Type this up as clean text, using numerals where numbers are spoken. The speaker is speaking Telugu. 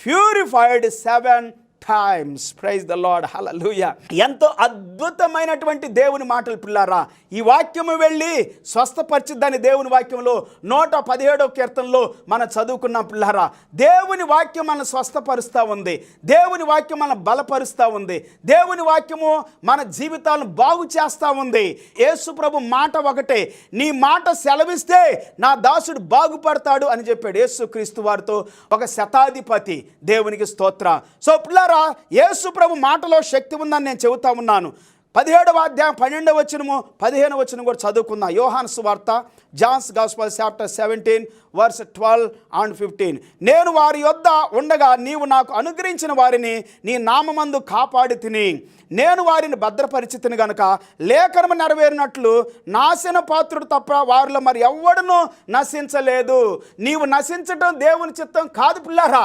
Purified 7 times. Praise the lord, hallelujah. ఎంతో అద్భుతమైనటువంటి దేవుని మాటలు పిల్లారా. ఈ వాక్యము వెళ్ళి స్వస్థపరిచిద్దని దేవుని వాక్యంలో 117వ కీర్తనలో మనం చదువుకున్నాం పిల్లారా. దేవుని వాక్యం మనం స్వస్థపరుస్తూ ఉంది, దేవుని వాక్యం మనం బలపరుస్తూ ఉంది, దేవుని వాక్యము మన జీవితాలను బాగు చేస్తూ ఉంది. యేసు ప్రభు మాట ఒకటే, నీ మాట సెలవిస్తే నా దాసుడు బాగుపడతాడు అని చెప్పాడు యేసు క్రీస్తు వారితో ఒక శతాధిపతి. దేవునికి స్తోత్రం. సో పిల్లారా, యేసు ప్రభు మాటలో శక్తి ఉందని నేను చెబుతా ఉన్నాను. 17వ అధ్యాయం 12వ వచనము 15వ వచనం కూడా చదువుకుందాం. యోహాను సువార్త, John's gospel chapter 17 verse 12 and 15. నేను వారి యొద్ద ఉండగా నీవు నాకు అనుగ్రహించిన వారిని నీ నామమందు కాపాడి తిని, నేను వారిని భద్రపరిచితిని గనుక లేఖనము నెరవేరినట్లు నాశన పాత్రుడు తప్ప వారిలో మరి ఎవ్వడునూ నశించలేదు. నీవు నశించటం దేవుని చిత్తం కాదు పిల్లారా.